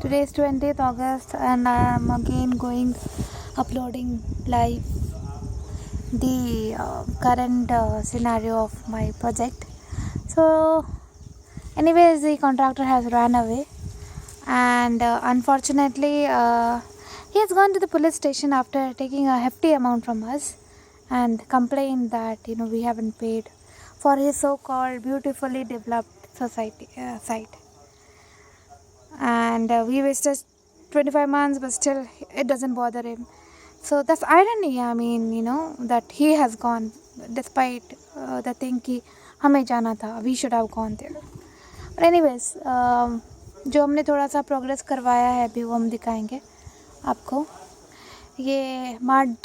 Today is 20th August and I am again uploading live the current scenario of my project. So anyways, the contractor has run away and unfortunately he has gone to the police station after taking a hefty amount from us and complained that we haven't paid for his so-called beautifully developed site, and we wasted 25 months, but still it doesn't bother him. So that's irony. I mean, that he has gone despite the thing कि हमें जाना था, we should have gone there. But anyways, जो हमने थोड़ा सा progress करवाया है अभी वो हम दिखाएंगे आपको. ये मड,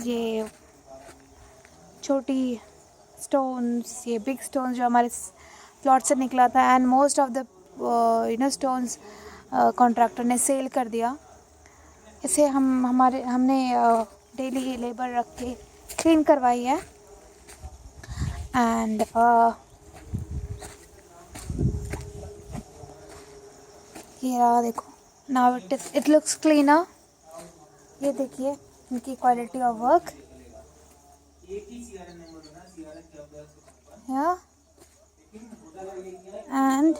ये छोटी स्टोन्स, ये बिग स्टोन्स जो हमारे प्लॉट से निकला था, and most of the stones contractor ने सेल कर दिया. इसे हमने डेली ही लेबर रख के क्लीन करवाई है. एंड ये रहा, देखो, नाउ इट लुक्स क्लीनर. ये देखिए इनकी quality of work. Yeah and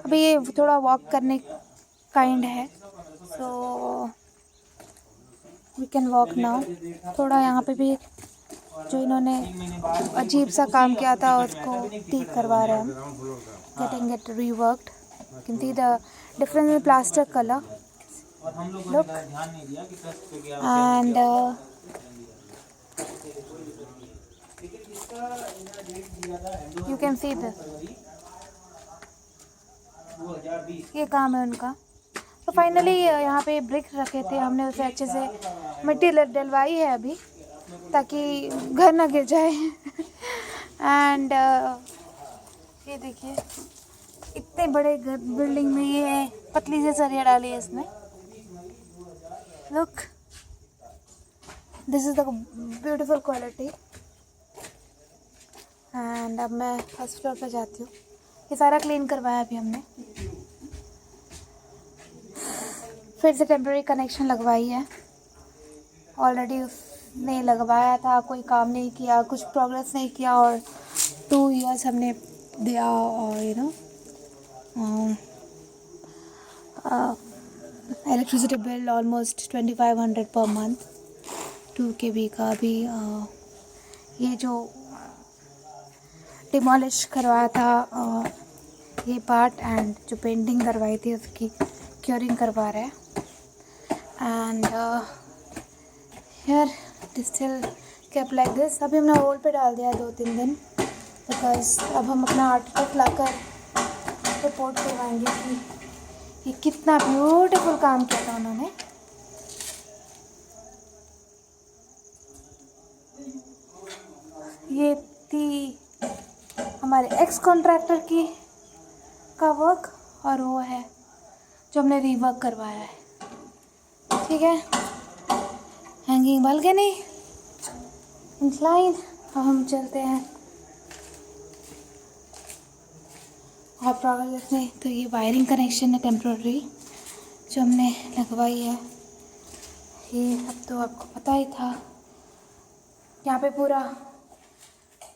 अभी ये थोड़ा वॉक करने काइंड है, so we can walk now. थोड़ा यहाँ पे भी जो इन्होंने अजीब सा काम किया था उसको ठीक करवा रहे हैं हम. Getting it reworked. You can see the difference in plaster colour. Look. And you can see this. ये काम है उनका. तो फाइनली यहाँ पे ब्रिक रखे थे हमने, उसे अच्छे से मिट्टी डलवाई है अभी ताकि घर ना गिर जाए. एंड ये देखिए इतने बड़े बिल्डिंग में ये पतली से सरिया डाली है इसमें. Look, this is the beautiful quality. And अब मैं फर्स्ट फ्लोर पे जाती हूँ. ये सारा क्लीन करवाया अभी हमने. फिर से टेम्प्रेरी कनेक्शन लगवाई है. ऑलरेडी उसने लगवाया था, कोई काम नहीं किया, कुछ प्रोग्रेस नहीं किया, और 2 years हमने दिया. और electricity bill almost 2500 per month, 2 kV का. अभी ये जो डिमोलिश करवाया था ये पार्ट, एंड जो पेंटिंग करवाई थी उसकी क्योरिंग करवा रहे हैं. And here it still kept like this. अभी हमने होल्ड पे डाल दिया 2-3 दिन, बिकॉज अब हम अपना आर्टिकल लाकर रिपोर्ट करवाएंगे कि ये कितना ब्यूटीफुल काम किया था उन्होंने. ये थी हमारे एक्स कॉन्ट्रैक्टर की का वर्क, और वो है जो हमने रीवर्क करवाया है. ठीक है. Hanging balcony, incline. अब हम चलते हैं और प्रोग्रेस में. तो ये वायरिंग कनेक्शन है टेम्प्रेरी जो हमने लगवाई है. ये अब तो आपको पता ही था. यहाँ पे पूरा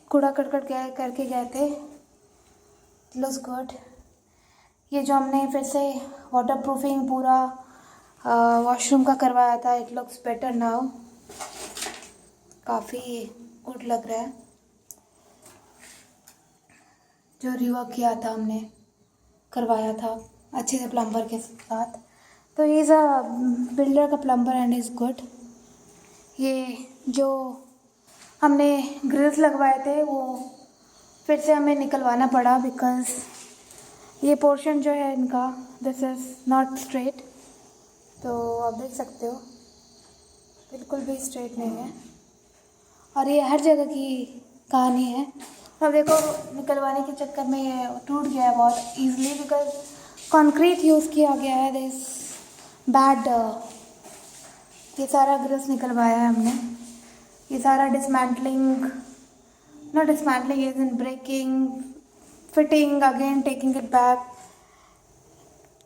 कूड़ा करकट करके गए थे. Looks good. ये जो हमने फिर से वाटर प्रूफिंग पूरा वॉशरूम का करवाया था, इट लुक्स बेटर नाउ. काफ़ी गुड लग रहा है. जो रिवर्क किया था हमने, करवाया था अच्छे से प्लम्बर के साथ. तो ये बिल्डर का प्लम्बर एंड इज़ गुड. ये जो हमने ग्रिल्स लगवाए थे वो फिर से हमें निकलवाना पड़ा, बिकॉज़ ये पोर्शन जो है इनका, दिस इज़ नॉट स्ट्रेट. तो आप देख सकते हो बिल्कुल भी स्ट्रेट नहीं है, और ये हर जगह की कहानी है. अब देखो निकलवाने के चक्कर में ये टूट गया है बहुत ईज़िली, बिकॉज कंक्रीट यूज़ किया गया है. This bad. ये सारा ग्रिल्स निकलवाया है हमने. ये सारा dismantling, not dismantling, is in breaking, fitting again, taking it back,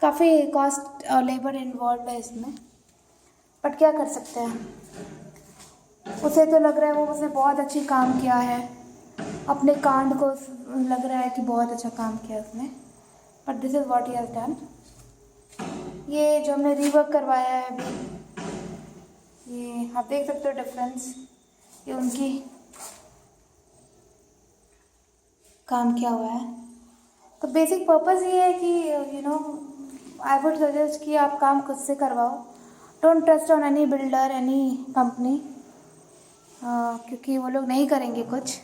काफ़ी कॉस्ट और लेबर इन्वॉल्व है इसमें, बट क्या कर सकते हैं। उसे तो लग रहा है वो उसने बहुत अच्छी काम किया है, अपने कांड को लग रहा है कि बहुत अच्छा काम किया उसने, but this is what he has done. ये जो हमने रीवर्क करवाया है अभी, ये आप देख सकते हो डिफरेंस, ये उनकी काम किया हुआ है। तो बेसिक पर्पस ये है कि आई वुड सजेस्ट कि आप काम खुद से करवाओ, don't trust on any builder, any company, क्योंकि वो लोग नहीं करेंगे कुछ।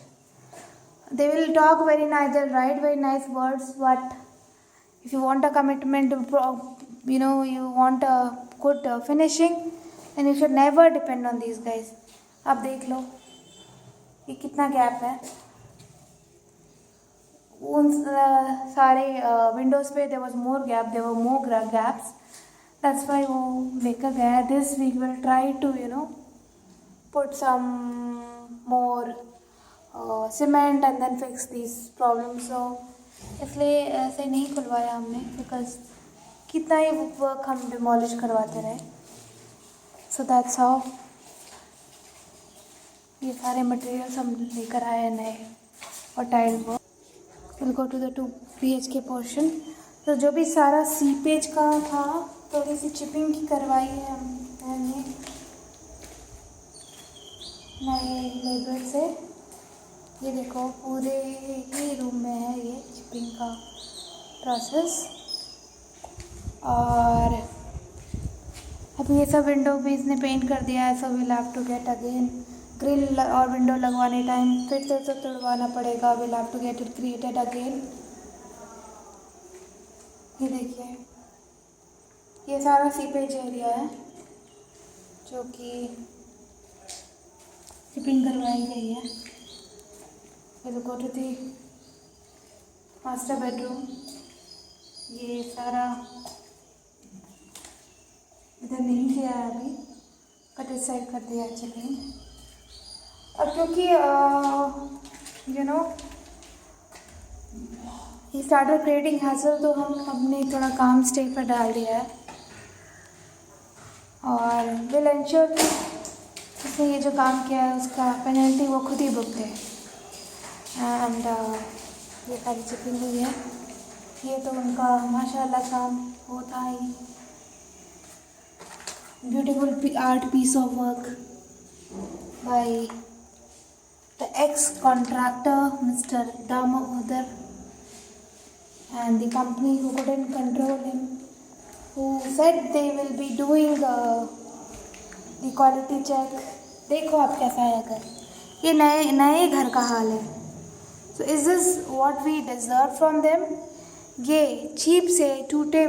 They will talk very nice, they will write very nice words, but if you want a commitment, you want a good finishing, then you should never depend on these guys. आप देख लो ये कितना गैप है, उन सारे Windows पे there was more gap, there were more gaps, that's why वो लेकर गया। this week will try to put some more cement and then fix these problems, so इसलिए ऐसे नहीं खुलवाया हमने, बिकॉज कितना ही वर्क हम डिमोलिश करवाते रहे। सो दैट्स हाउ ये सारे मटेरियल्स हम लेकर आए हैं नए, और tile work. Will go to the 2 BHK portion. तो जो भी सारा सीपेज का था, थोड़ी सी चिपिंग की करवाई है हमने नए लेबर से। ये देखो पूरे ही रूम में है ये चिपिंग का प्रोसेस, और अभी ये सब विंडो भी इसने पेंट कर दिया है, so will have to get again grill और विंडो लगवाने टाइम फिर से सब तोड़वाना पड़ेगा, will have to get it created again. ये देखिए ये सारा सीपेज एरिया है जो कि चिपिंग करवाई गई है। We'll go to the master bedroom. ये सारा इधर नहीं किया है अभी, कट इस साइड कर दिया है चिपिंग। और क्योंकि ये स्टार्टर क्रिएटिंग हैसल, तो हमने थोड़ा काम स्टे पर डाल दिया है, और विल एंश्योर कि उसने ये जो काम किया है उसका पेनल्टी वो खुद ही भुगते। एंड ये सारी चिपिंग हुई है, ये तो उनका माशाल्लाह काम होता ही, beautiful art piece of work by the ex contractor mister Damodar and the company who couldn't control him, who said they will be doing the quality check। देखो आप कैसा है घर, ये नए घर का हाल है। So is this what we deserve from them? ये चीप से टूटे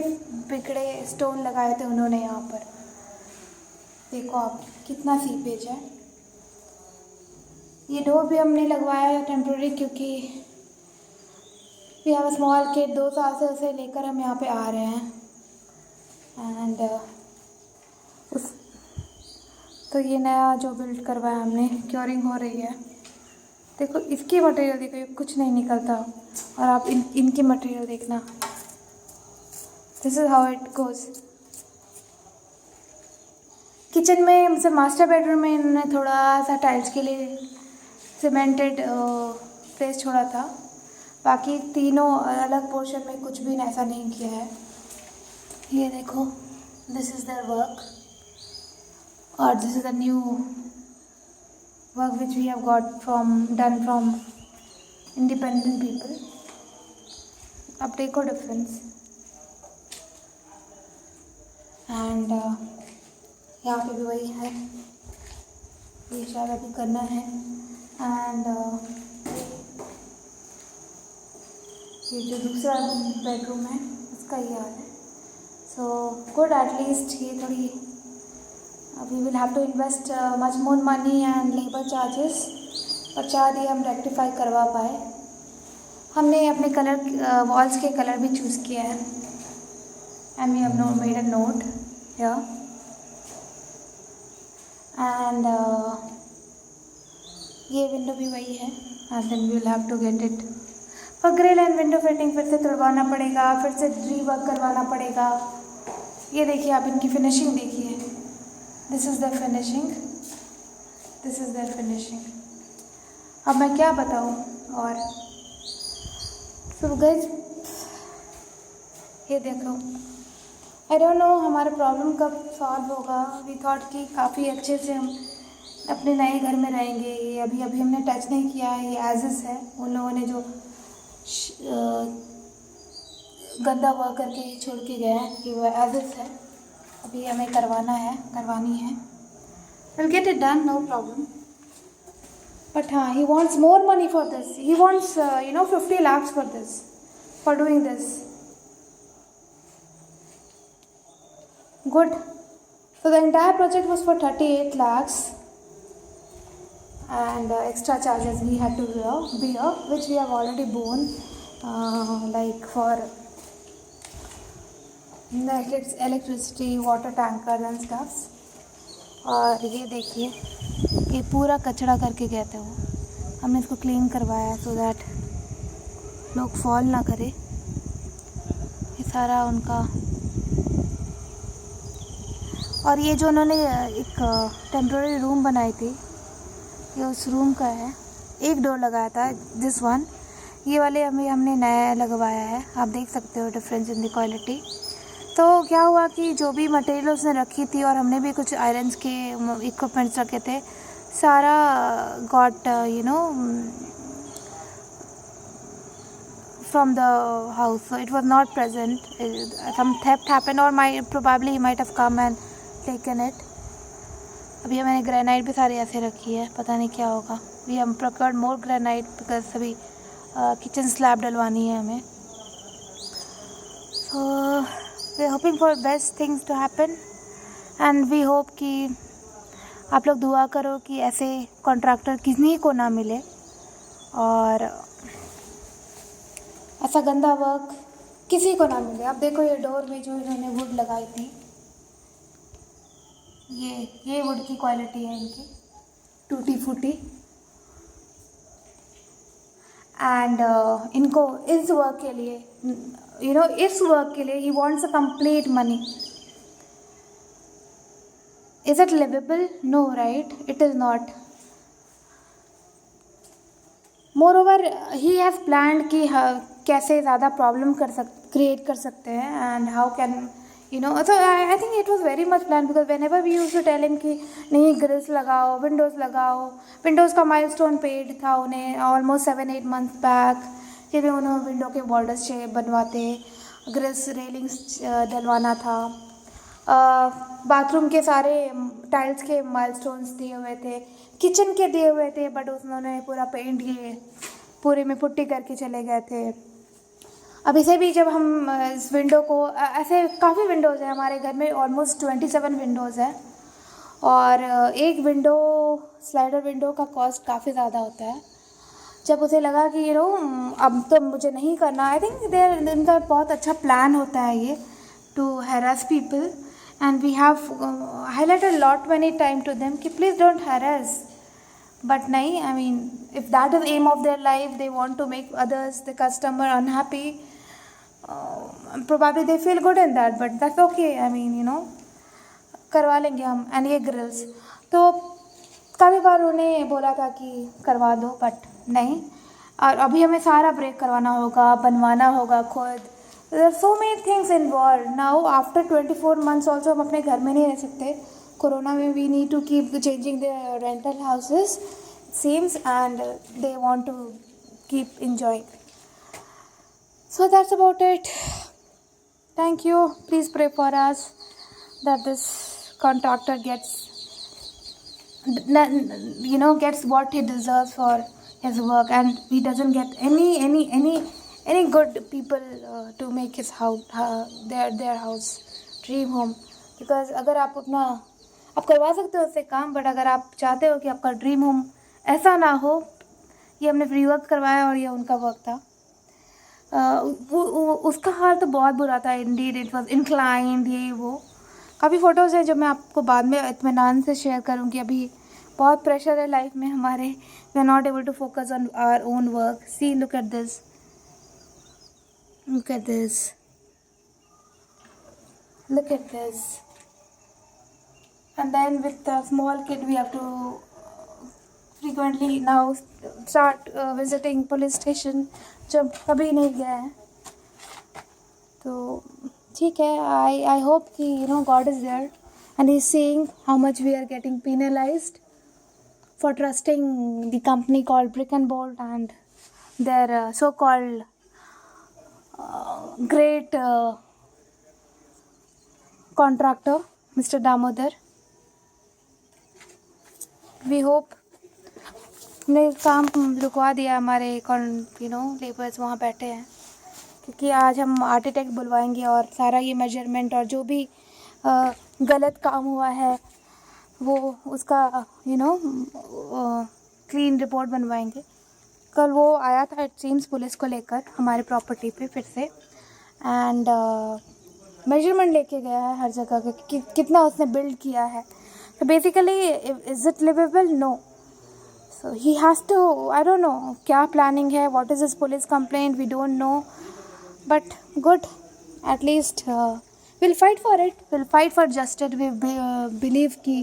बिगड़े स्टोन लगाए थे उन्होंने यहाँ पर, देखो आप कितना सीपेज है। ये डोर भी हमने लगवाया है टेम्प्रोरी, क्योंकि we have a small kid, 2 साल से उसे लेकर हम यहाँ पे आ रहे हैं। एंड तो ये नया जो बिल्ड करवाया हमने, क्योरिंग हो रही है। देखो इसकी मटेरियल देखो, ये कुछ नहीं निकलता, और आप इनकी मटेरियल देखना, this is how it goes. Kitchen में मतलब मास्टर बेडरूम में इन्होंने थोड़ा सा टाइल्स के लिए सीमेंटेड प्लेस छोड़ा था, बाकी तीनों अलग पोर्शन में कुछ भी ऐसा नहीं किया है। ये देखो दिस इज़ देयर वर्क, और this is the new work which we have got done from independent people. अब देखो डिफरेंस। एंड यहाँ पे भी वही है, ये शायद अभी करना है। एंड ये जो दूसरा बेडरूम है उसका ये हाल है। सो गुड, एटलीस्ट ये थोड़ी, we will have to invest much more money and labour charges, पर शायद ये हम रेक्टिफाई करवा पाए। हमने अपने कलर वॉल्स के कलर भी चूज़ किया है, and we have made a note here. And ये विंडो भी वही है, and then we will have to get it for grill and window fitting फिर से तुड़वाना पड़ेगा, फिर से रीवर्क करवाना पड़ेगा। ये देखिए आप इनकी फिनिशिंग देखिए, this is the finishing, this is the finishing. अब मैं क्या बताऊँ। और सो गाइस ये देखो, आई डोंट नो हमारा प्रॉब्लम कब सॉल्व होगा। वी थॉट कि काफ़ी अच्छे से हम अपने नए घर में रहेंगे। ये अभी अभी हमने टच नहीं किया है, ये एज इज़ है। उन लोगों ने जो गंदा वर्क करके छोड़ के गया है कि वो एज इज़ है, अभी हमें करवानी है। Will get it done, no problem. But हाँ, he wants more money for this, he wants 50 lakhs for this, for doing this. Good. So the entire project was for 38 lakhs and extra charges we had to bear, which we have already borne, like for electricity, water tankers and stuff. और ये देखिए, ये पूरा कचरा करके गए थे वो, हमने इसको क्लीन करवाया सो दैट लोग फॉल ना करे। ये सारा उनका। और ये जो उन्होंने एक टेम्प्रेरी रूम बनाई थी, ये उस रूम का है। एक डोर लगाया था, दिस वन। ये वाले हमने नया लगवाया है, आप देख सकते हो डिफरेंस इन द क्वालिटी। तो क्या हुआ कि जो भी मटेरियल उसने रखी थी और हमने भी कुछ आयरन्स के इक्विपमेंट्स रखे थे, सारा got from the house, so it was not present. Some theft happened or probably he might have come and taken it. अभी मैंने ग्रेनाइट भी सारी ऐसे रखी है, पता नहीं क्या होगा। We have procured more granite because सभी किचन स्लैब डलवानी है हमें। So we are hoping for best things to happen and we hope कि आप लोग दुआ करो कि ऐसे कॉन्ट्रैक्टर किसी को ना मिले और ऐसा गंदा वर्क किसी को ना मिले। अब देखो ये डोर में जो इन्होंने वुड लगाई थी, ये वुड की क्वालिटी है इनकी, टूटी फूटी। एंड इनको इस वर्क के लिए इस वर्क के लिए he wants a complete money. Is it livable? No, right, it is not. More over he has planned कि कैसे ज़्यादा प्रॉब्लम क्रिएट कर सकते हैं and how can so I think it was very much planned because whenever we used to tell him कि नहीं grills लगाओ, Windows लगाओ, विंडोज़ का माइलस्टोन पेड था उन्हें ऑलमोस्ट 7-8 months बैक कि भी उन्होंने विंडो के बॉर्डर्स बनवाते, ग्रिल्स रेलिंग्स डलवाना था, बाथरूम के सारे टाइल्स के माइलस्टोन्स दिए हुए थे, किचन के दिए हुए थे, बट उन्होंने पूरा पेंट ये पूरे में पुट्टी करके चले गए थे। अब इसे भी जब हम इस विंडो को ऐसे काफ़ी विंडोज़ हैं हमारे घर में, ऑलमोस्ट 27 विंडोज़ हैं और एक विंडो स्लाइडर विंडो का कॉस्ट काफ़ी ज़्यादा होता है। जब उसे लगा कि अब तो मुझे नहीं करना, आई थिंक इनका बहुत अच्छा प्लान होता है ये to harass people and we have highlighted lot many time to them कि प्लीज़ डोंट हैरास। बट नहीं, I mean if that is aim of their life, they want to make others the customer unhappy, probably they feel good in that, but that's okay. I mean करवा लेंगे हम। And ये grills तो काफ़ी बार उन्हें बोला था कि करवा दो, बट नहीं। और अभी हमें सारा ब्रेक करवाना होगा, बनवाना होगा खुद। There are so many things involve now. After 24 months also हम अपने घर में नहीं रह सकते। कोरोना में we need to keep changing the rental houses seems and they want to keep enjoying. So that's about it. Thank you. Please pray for us that this contractor gets what he deserves for his work and he doesn't get any good people to make his house their house dream home. Because अगर आप करवा सकते हो उससे काम, but अगर आप चाहते हो कि आपका ड्रीम होम ऐसा ना हो, ये हमने फ्री वर्क करवाया और ये उनका वर्क था। उसका हाल तो बहुत बुरा था। इंडीड इट वाज इंक्लाइंड, ये वो काफ़ी फ़ोटोज़ हैं जो मैं आपको बाद में इत्मीनान से शेयर करूँगी। अभी बहुत प्रेशर है लाइफ में हमारे, we are not able to focus on our own work. See, look at this, Look at this. Look at this. And then with the small kid, we have to frequently now start visiting police station, जब कभी नहीं गए हैं. तो ठीक है. I hope कि God is there and He's seeing how much we are getting penalized for trusting the company called Brick and Bolt and their so-called great contractor, Mr. Damodar. We hope ने काम रुकवा दिया हमारे labours वहाँ बैठे हैं, क्योंकि आज हम आर्किटेक्ट बुलवाएंगे और सारा ये मेजरमेंट और जो भी गलत काम हुआ है वो उसका क्लीन रिपोर्ट बनवाएंगे. कल वो आया था इट सीम्स पुलिस को लेकर हमारे प्रॉपर्टी पे फिर से एंड मेजरमेंट लेके गया है हर जगह के कितना उसने बिल्ड किया है. तो basically is it livable? No. So he has to, I don't know क्या planning है, what is his police complaint, we don't know, but good, at least we'll fight for it, we'll fight for justice. We believe कि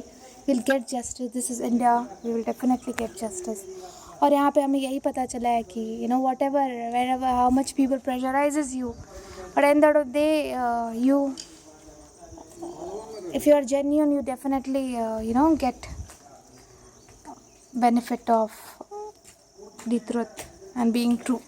we'll get justice. This is India, we will definitely get justice. और यहाँ पे हमें यही पता चला है कि whatever, wherever, how much people pressurizes you, but at the end of the day, you, if you are genuine, you definitely get benefit of the truth and being true.